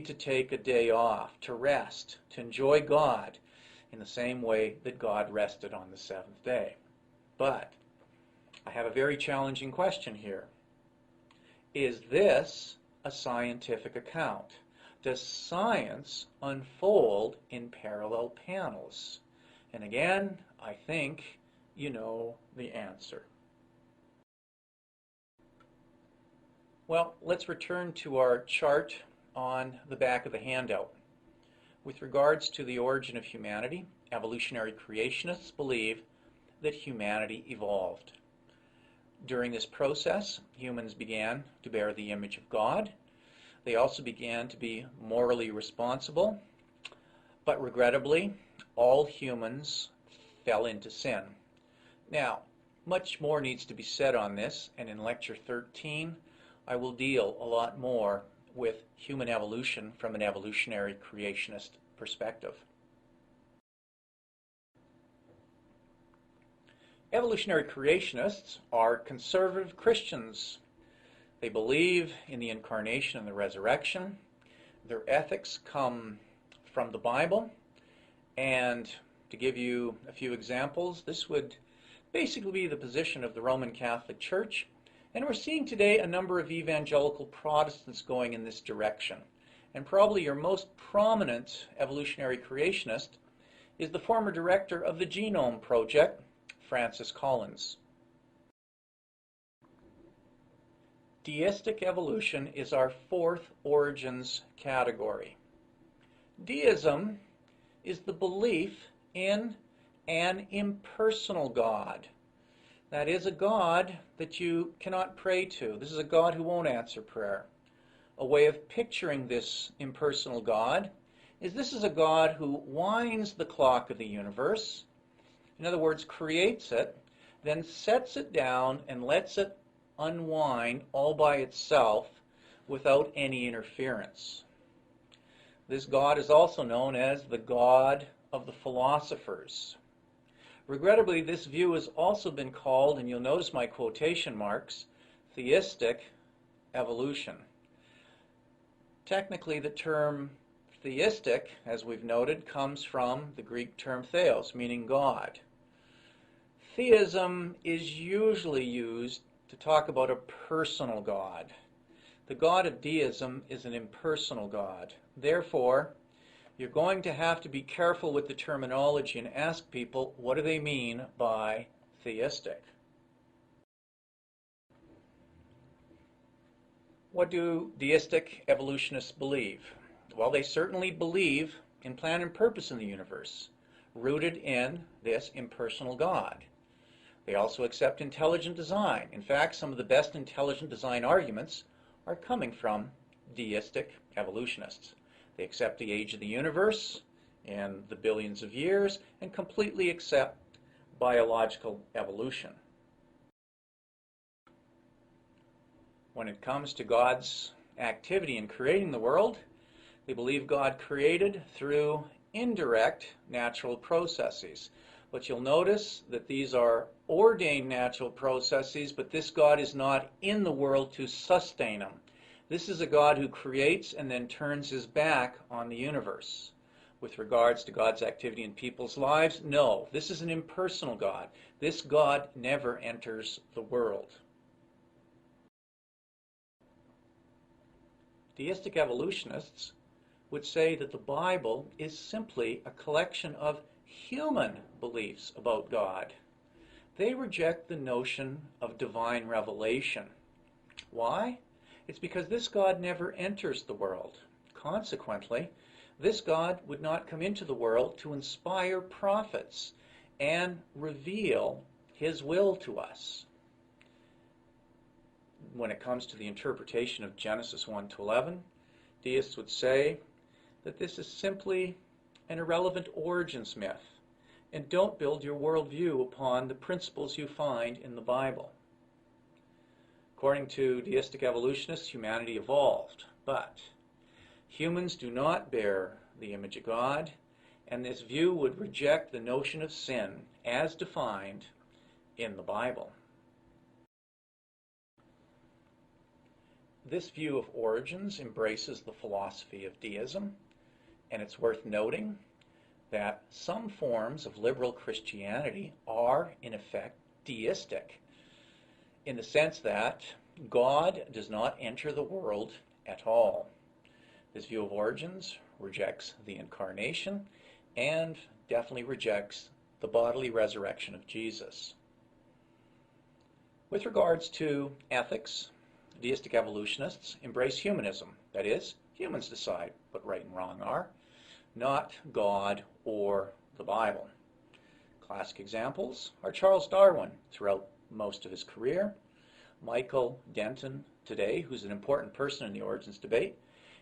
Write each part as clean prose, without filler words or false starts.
to take a day off, to rest, to enjoy God in the same way that God rested on the seventh day. But I have a very challenging question here. Is this a scientific account? Does science unfold in parallel panels? And again, I think you know the answer. Well, let's return to our chart on the back of the handout. With regards to the origin of humanity, evolutionary creationists believe that humanity evolved. During this process, humans began to bear the image of God. They also began to be morally responsible, but regrettably, all humans fell into sin. Now, much more needs to be said on this, and in Lecture 13, I will deal a lot more with human evolution from an evolutionary creationist perspective. Evolutionary creationists are conservative Christians. They believe in the incarnation and the resurrection. Their ethics come from the Bible. And to give you a few examples, this would basically be the position of the Roman Catholic Church. And we're seeing today a number of evangelical Protestants going in this direction. And probably your most prominent evolutionary creationist is the former director of the Genome Project, Francis Collins. Deistic evolution is our fourth origins category. Deism is the belief in an impersonal God. That is a God that you cannot pray to. This is a God who won't answer prayer. A way of picturing this impersonal God is this is a God who winds the clock of the universe, in other words, creates it, then sets it down and lets it unwind all by itself without any interference. This God is also known as the God of the philosophers. Regrettably, this view has also been called, and you'll notice my quotation marks, theistic evolution. Technically, the term theistic, as we've noted, comes from the Greek term theos, meaning God. Theism is usually used to talk about a personal God. The God of deism is an impersonal God. Therefore, you're going to have to be careful with the terminology and ask people, what do they mean by theistic? What do deistic evolutionists believe? Well, they certainly believe in plan and purpose in the universe, rooted in this impersonal God. They also accept intelligent design. In fact, some of the best intelligent design arguments are coming from deistic evolutionists. They accept the age of the universe and the billions of years and completely accept biological evolution. When it comes to God's activity in creating the world, they believe God created through indirect natural processes. But you'll notice that these are ordained natural processes, but this God is not in the world to sustain them. This is a God who creates and then turns his back on the universe. With regards to God's activity in people's lives, no, this is an impersonal God. This God never enters the world. Deistic evolutionists would say that the Bible is simply a collection of human beliefs about God. They reject the notion of divine revelation. Why? It's because this God never enters the world. Consequently, this God would not come into the world to inspire prophets and reveal his will to us. When it comes to the interpretation of Genesis 1-11, deists would say that this is simply an irrelevant origins myth, and don't build your worldview upon the principles you find in the Bible. According to deistic evolutionists, humanity evolved, but humans do not bear the image of God, and this view would reject the notion of sin as defined in the Bible. This view of origins embraces the philosophy of deism, and it's worth noting that some forms of liberal Christianity are, in effect, deistic, in the sense that God does not enter the world at all. This view of origins rejects the incarnation and definitely rejects the bodily resurrection of Jesus. With regards to ethics, deistic evolutionists embrace humanism. That is, humans decide what right and wrong are, not God or the Bible. Classic examples are Charles Darwin throughout most of his career, Michael Denton today, who's an important person in the origins debate,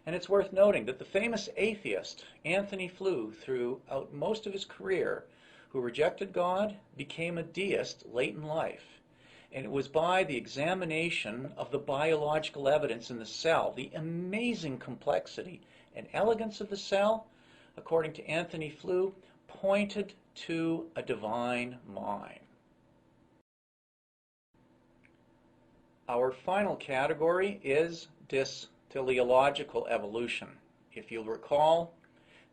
and it's worth noting that the famous atheist Anthony Flew, throughout most of his career, who rejected God, became a deist late in life. And it was by the examination of the biological evidence in the cell, the amazing complexity and elegance of the cell, according to Anthony Flew, pointed to a divine mind. Our final category is dysteleological evolution. If you'll recall,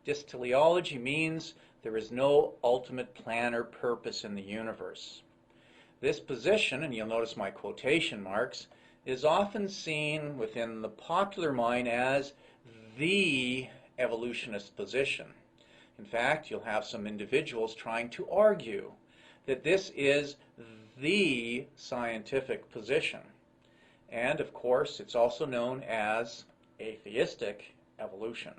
dysteleology means there is no ultimate plan or purpose in the universe. This position, and you'll notice my quotation marks, is often seen within the popular mind as the evolutionist position. In fact, you'll have some individuals trying to argue that this is the scientific position. And, of course, it's also known as atheistic evolution.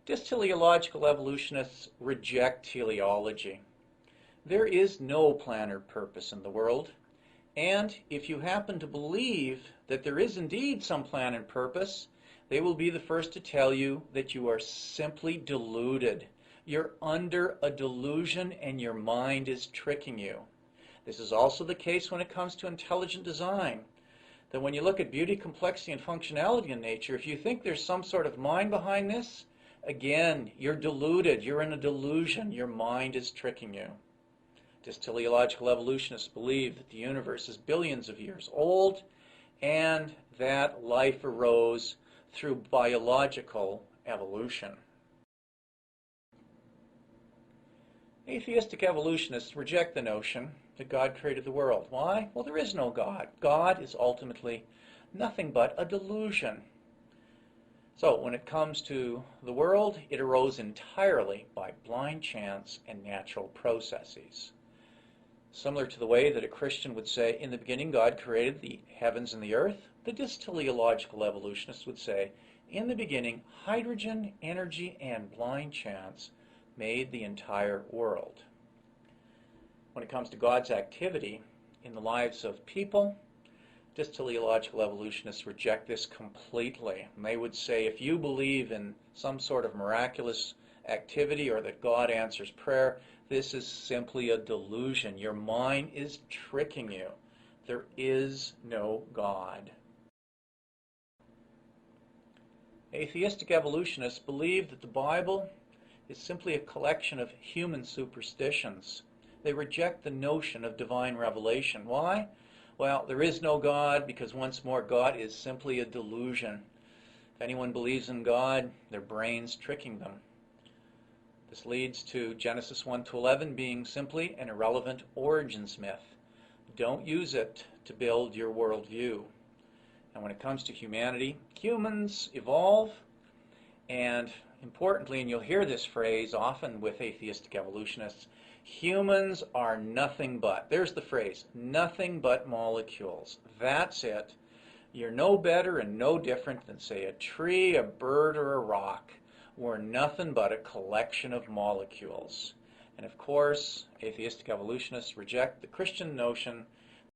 Dysteleological evolutionists reject teleology. There is no plan or purpose in the world, and if you happen to believe that there is indeed some plan and purpose, they will be the first to tell you that you are simply deluded. You're under a delusion and your mind is tricking you. This is also the case when it comes to intelligent design. That when you look at beauty, complexity, and functionality in nature, if you think there's some sort of mind behind this, again, you're deluded. You're in a delusion. Your mind is tricking you. Dysteleological evolutionists believe that the universe is billions of years old and that life arose through biological evolution. Atheistic evolutionists reject the notion that God created the world. Why? Well, there is no God. God is ultimately nothing but a delusion. So when it comes to the world, it arose entirely by blind chance and natural processes. Similar to the way that a Christian would say, in the beginning God created the heavens and the earth, the dysteleological evolutionists would say, in the beginning, hydrogen, energy, and blind chance made the entire world. When it comes to God's activity in the lives of people, dysteleological evolutionists reject this completely. And they would say, if you believe in some sort of miraculous activity or that God answers prayer, this is simply a delusion. Your mind is tricking you. There is no God. Atheistic evolutionists believe that the Bible is simply a collection of human superstitions. They reject the notion of divine revelation. Why? Well, there is no God because, once more, God is simply a delusion. If anyone believes in God, their brain's tricking them. This leads to Genesis 1-11 being simply an irrelevant origins myth. Don't use it to build your worldview. And when it comes to humanity, humans evolve, and importantly, and you'll hear this phrase often with atheistic evolutionists, humans are nothing but, there's the phrase, nothing but molecules. That's it. You're no better and no different than, say, a tree, a bird, or a rock. We're nothing but a collection of molecules. And of course, atheistic evolutionists reject the Christian notion